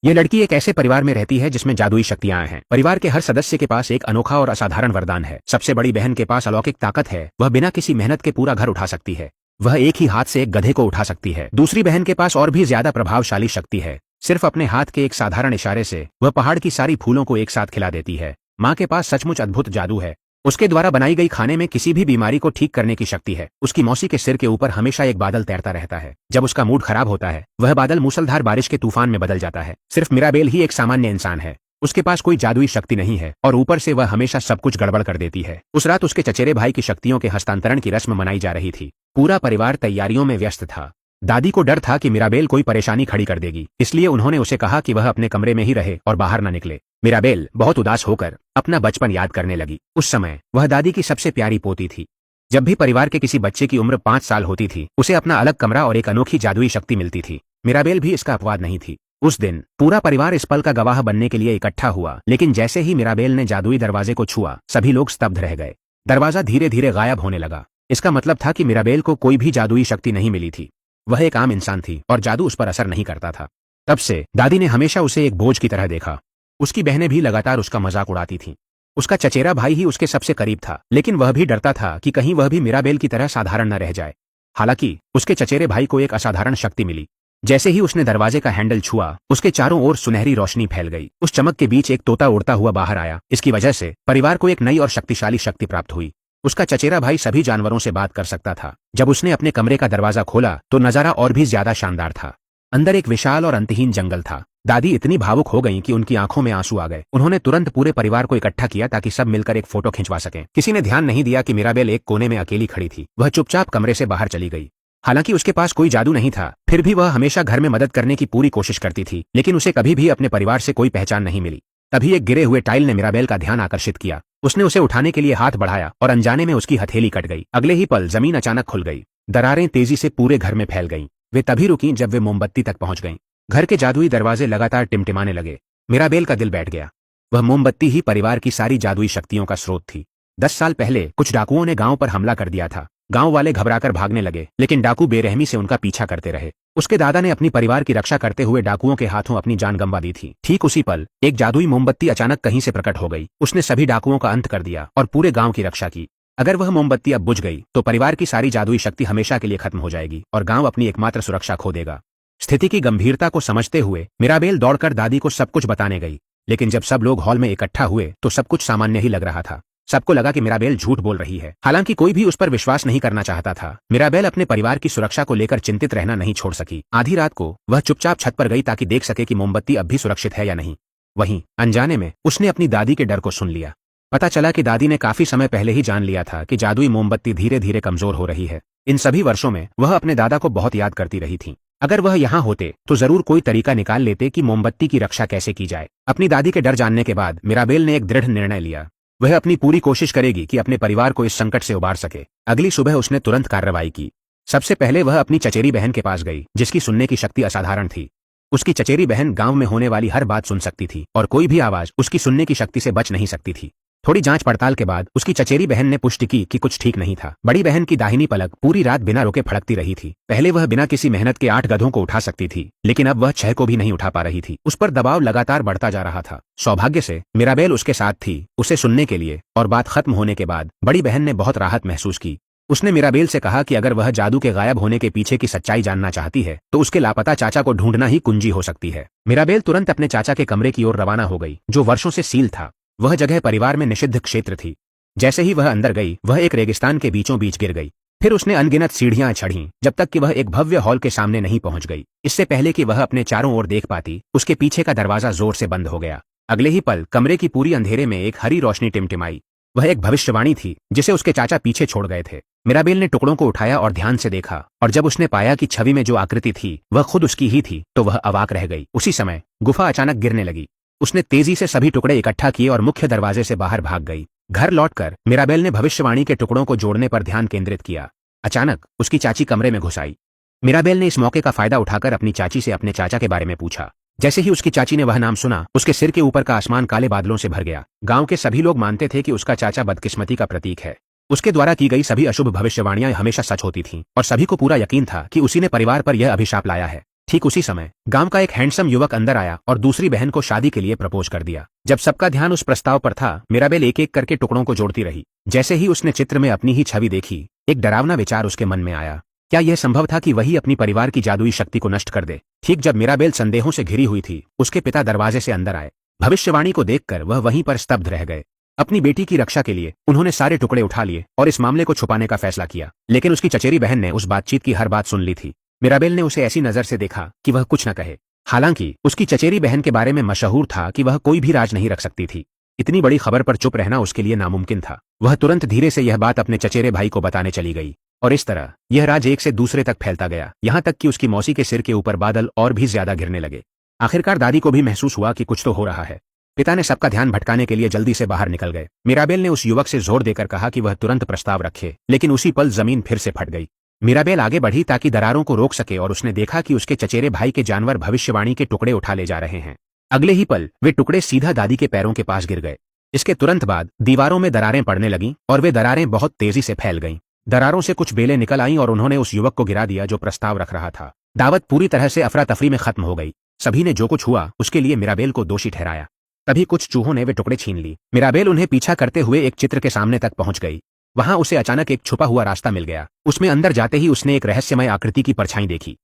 ये लड़की एक ऐसे परिवार में रहती है जिसमें जादुई शक्तियां हैं। परिवार के हर सदस्य के पास एक अनोखा और असाधारण वरदान है। सबसे बड़ी बहन के पास अलौकिक ताकत है, वह बिना किसी मेहनत के पूरा घर उठा सकती है। वह एक ही हाथ से एक गधे को उठा सकती है। दूसरी बहन के पास और भी ज्यादा प्रभावशाली शक्ति है। सिर्फ अपने हाथ के एक साधारण इशारे से वह पहाड़ की सारी फूलों को एक साथ खिला देती है। माँ के पास सचमुच अद्भुत जादू है। उसके द्वारा बनाई गई खाने में किसी भी बीमारी को ठीक करने की शक्ति है। उसकी मौसी के सिर के ऊपर हमेशा एक बादल तैरता रहता है। जब उसका मूड खराब होता है, वह बादल मूसलधार बारिश के तूफान में बदल जाता है। सिर्फ मिराबेल ही एक सामान्य इंसान है। उसके पास कोई जादुई शक्ति नहीं है और ऊपर से वह हमेशा सब कुछ गड़बड़ कर देती है। उस रात उसके चचेरे भाई की शक्तियों के हस्तांतरण की रस्म मनाई जा रही थी। पूरा परिवार तैयारियों में व्यस्त था। दादी को डर था कि मिराबेल कोई परेशानी खड़ी कर देगी, इसलिए उन्होंने उसे कहा कि वह अपने कमरे में ही रहे और बाहर न निकले। मिराबेल बहुत उदास होकर अपना बचपन याद करने लगी। उस समय वह दादी की सबसे प्यारी पोती थी। जब भी परिवार के किसी बच्चे की उम्र 5 साल होती थी, उसे अपना अलग कमरा और एक अनोखी जादुई शक्ति मिलती थी। मिराबेल भी इसका अपवाद नहीं थी। उस दिन पूरा परिवार इस पल का गवाह बनने के लिए इकट्ठा हुआ, लेकिन जैसे ही मिराबेल ने जादुई दरवाजे को छुआ, सभी लोग स्तब्ध रह गए। दरवाजा धीरे धीरे गायब होने लगा। इसका मतलब था कि मिराबेल को कोई भी जादुई शक्ति नहीं मिली थी। वह एक आम इंसान थी और जादू उस पर असर नहीं करता था। तब से दादी ने हमेशा उसे एक बोझ की तरह देखा। उसकी बहनें भी लगातार उसका मजाक उड़ाती थीं। उसका चचेरा भाई ही उसके सबसे करीब था, लेकिन वह भी डरता था कि कहीं वह भी मिराबेल की तरह साधारण न रह जाए। हालांकि उसके चचेरे भाई को एक असाधारण शक्ति मिली। जैसे ही उसने दरवाजे का हैंडल छुआ, उसके चारों ओर सुनहरी रोशनी फैल गई। उस चमक के बीच एक तोता उड़ता हुआ बाहर आया। इसकी वजह से परिवार को एक नई और शक्तिशाली शक्ति प्राप्त हुई। उसका चचेरा भाई सभी जानवरों से बात कर सकता था। जब उसने अपने कमरे का दरवाजा खोला तो नजारा और भी ज्यादा शानदार था। अंदर एक विशाल और अंतहीन जंगल था। दादी इतनी भावुक हो गईं कि उनकी आंखों में आंसू आ गए। उन्होंने तुरंत पूरे परिवार को इकट्ठा किया ताकि सब मिलकर एक फोटो खिंचवा सकें। किसी ने ध्यान नहीं दिया कि मिराबेल एक कोने में अकेली खड़ी थी। वह चुपचाप कमरे से बाहर चली गई। हालांकि उसके पास कोई जादू नहीं था, फिर भी वह हमेशा घर में मदद करने की पूरी कोशिश करती थी, लेकिन उसे कभी भी अपने परिवार से कोई पहचान नहीं मिली। तभी एक गिरे हुए टाइल ने मिराबेल का ध्यान आकर्षित किया। उसने उसे उठाने के लिए हाथ बढ़ाया और अनजाने में उसकी हथेली कट गई। अगले ही पल जमीन अचानक खुल गई। दरारें तेजी से पूरे घर में फैल गईं। वे तभी रुकीं जब वे मोमबत्ती तक पहुंच गईं। घर के जादुई दरवाजे लगातार टिमटिमाने लगे। मिराबेल का दिल बैठ गया। वह मोमबत्ती ही परिवार की सारी जादुई शक्तियों का स्रोत थी। 10 साल पहले कुछ डाकुओं ने गांव पर हमला कर दिया था। गांव वाले घबराकर भागने लगे, लेकिन डाकू बेरहमी से उनका पीछा करते रहे। उसके दादा ने अपनी परिवार की रक्षा करते हुए डाकुओं के हाथों अपनी जान गंवा दी थी। ठीक उसी पल एक जादुई मोमबत्ती अचानक कहीं से प्रकट हो गई। उसने सभी डाकुओं का अंत कर दिया और पूरे गांव की रक्षा की। अगर वह मोमबत्ती अब बुझ गई तो परिवार की सारी जादुई शक्ति हमेशा के लिए खत्म हो जाएगी और गांव अपनी एकमात्र सुरक्षा खो देगा। स्थिति की गंभीरता को समझते हुए मिराबेल दौड़कर दादी को सब कुछ बताने गई, लेकिन जब सब लोग हॉल में इकट्ठा हुए तो सब कुछ सामान्य ही लग रहा था। सबको लगा कि मिराबेल झूठ बोल रही है। हालांकि कोई भी उस पर विश्वास नहीं करना चाहता था। मिराबेल अपने परिवार की सुरक्षा को लेकर चिंतित रहना नहीं छोड़ सकी। आधी रात को वह चुपचाप छत पर गई ताकि देख सके कि मोमबत्ती अब भी सुरक्षित है या नहीं। वहीं अनजाने में उसने अपनी दादी के डर को सुन लिया। पता चला कि दादी ने काफी समय पहले ही जान लिया था कि जादुई मोमबत्ती धीरे धीरे कमजोर हो रही है। इन सभी वर्षों में वह अपने दादा को बहुत याद करती रही थी। अगर वह यहाँ होते तो जरूर कोई तरीका निकाल लेते कि मोमबत्ती की रक्षा कैसे की जाए। अपनी दादी के डर जानने के बाद मिराबेल ने एक दृढ़ निर्णय लिया। वह अपनी पूरी कोशिश करेगी कि अपने परिवार को इस संकट से उबार सके। अगली सुबह उसने तुरंत कार्रवाई की। सबसे पहले वह अपनी चचेरी बहन के पास गई, जिसकी सुनने की शक्ति असाधारण थी। उसकी चचेरी बहन गांव में होने वाली हर बात सुन सकती थी और कोई भी आवाज उसकी सुनने की शक्ति से बच नहीं सकती थी। थोड़ी जांच पड़ताल के बाद उसकी चचेरी बहन ने पुष्टि की कि कुछ ठीक नहीं था। बड़ी बहन की दाहिनी पलक पूरी रात बिना रुके फड़कती रही थी। पहले वह बिना किसी मेहनत के 8 गधों को उठा सकती थी, लेकिन अब वह 6 को भी नहीं उठा पा रही थी। उस पर दबाव लगातार बढ़ता जा रहा था। सौभाग्य से मिराबेल उसके साथ थी, उसे सुनने के लिए, और बात खत्म होने के बाद बड़ी बहन ने बहुत राहत महसूस की। उसने मिराबेल से कहा कि अगर वह जादू के गायब होने के पीछे की सच्चाई जानना चाहती है तो उसके लापता चाचा को ढूंढना ही कुंजी हो सकती है। मिराबेल तुरंत अपने चाचा के कमरे की ओर रवाना हो गई, जो वर्षों से सील था। वह जगह परिवार में निषिद्ध क्षेत्र थी। जैसे ही वह अंदर गई, वह एक रेगिस्तान के बीचों बीच गिर गई। फिर उसने अनगिनत सीढ़ियां चढ़ीं, जब तक कि वह एक भव्य हॉल के सामने नहीं पहुंच गई। इससे पहले कि वह अपने चारों ओर देख पाती, उसके पीछे का दरवाजा जोर से बंद हो गया। अगले ही पल कमरे की पूरी अंधेरे में एक हरी रोशनी टिमटिमाई। वह एक भविष्यवाणी थी जिसे उसके चाचा पीछे छोड़ गए थे। मिराबेल ने टुकड़ों को उठाया और ध्यान से देखा, और जब उसने पाया कि छवि में जो आकृति थी वह खुद उसकी ही थी, तो वह अवाक रह गई। उसी समय गुफा अचानक गिरने लगी। उसने तेजी से सभी टुकड़े इकट्ठा किए और मुख्य दरवाजे से बाहर भाग गई। घर लौटकर मिराबेल ने भविष्यवाणी के टुकड़ों को जोड़ने पर ध्यान केंद्रित किया। अचानक उसकी चाची कमरे में घुस आई। मिराबेल ने इस मौके का फायदा उठाकर अपनी चाची से अपने चाचा के बारे में पूछा। जैसे ही उसकी चाची ने वह नाम सुना, उसके सिर के ऊपर का आसमान काले बादलों से भर गया। गांव के सभी लोग मानते थे कि उसका चाचा बदकिस्मती का प्रतीक है। उसके द्वारा की गई सभी अशुभ भविष्यवाणियां हमेशा सच होती थीं, और सभी को पूरा यकीन था कि उसी ने परिवार पर यह अभिशाप लाया है। ठीक उसी समय गांव का एक हैंडसम युवक अंदर आया और दूसरी बहन को शादी के लिए प्रपोज कर दिया। जब सबका ध्यान उस प्रस्ताव पर था, मिराबेल एक एक करके टुकड़ों को जोड़ती रही। जैसे ही उसने चित्र में अपनी ही छवि देखी, एक डरावना विचार उसके मन में आया। क्या यह संभव था कि वही अपनी परिवार की जादुई शक्ति को नष्ट कर दे? ठीक जब मिराबेल संदेहों से घिरी हुई थी, उसके पिता दरवाजे से अंदर आए। भविष्यवाणी को देखकर वह वहीं पर स्तब्ध रह गए। अपनी बेटी की रक्षा के लिए उन्होंने सारे टुकड़े उठा लिए और इस मामले को छुपाने का फैसला किया। लेकिन उसकी चचेरी बहन ने उस बातचीत की हर बात सुन ली थी। मिराबेल ने उसे ऐसी नजर से देखा कि वह कुछ न कहे। हालांकि उसकी चचेरी बहन के बारे में मशहूर था कि वह कोई भी राज नहीं रख सकती थी। इतनी बड़ी खबर पर चुप रहना उसके लिए नामुमकिन था। वह तुरंत धीरे से यह बात अपने चचेरे भाई को बताने चली गई और इस तरह यह राज एक से दूसरे तक फैलता गया, यहाँ तक कि उसकी मौसी के सिर के ऊपर बादल और भी ज्यादा गिरने लगे। आखिरकार दादी को भी महसूस हुआ कि कुछ तो हो रहा है। पिता ने सबका ध्यान भटकाने के लिए जल्दी से बाहर निकल गए। मिराबेल ने उस युवक से जोर देकर कहा कि वह तुरंत प्रस्ताव रखे, लेकिन उसी पल जमीन फिर से फट गई। मिराबेल आगे बढ़ी ताकि दरारों को रोक सके और उसने देखा कि उसके चचेरे भाई के जानवर भविष्यवाणी के टुकड़े उठा ले जा रहे हैं। अगले ही पल वे टुकड़े सीधा दादी के पैरों के पास गिर गए। इसके तुरंत बाद दीवारों में दरारें पड़ने लगीं और वे दरारें बहुत तेजी से फैल गईं। दरारों से कुछ बेलें निकल आईं और उन्होंने उस युवक को गिरा दिया जो प्रस्ताव रख रहा था। दावत पूरी तरह से अफरा तफरी में खत्म हो गई। सभी ने जो कुछ हुआ उसके लिए मिराबेल को दोषी ठहराया। तभी कुछ चूहों ने वे टुकड़े छीन ली। मिराबेल उन्हें पीछा करते हुए एक चित्र के सामने तक पहुंच गई। वहां उसे अचानक एक छुपा हुआ रास्ता मिल गया। उसमें अंदर जाते ही उसने एक रहस्यमय आकृति की परछाई देखी।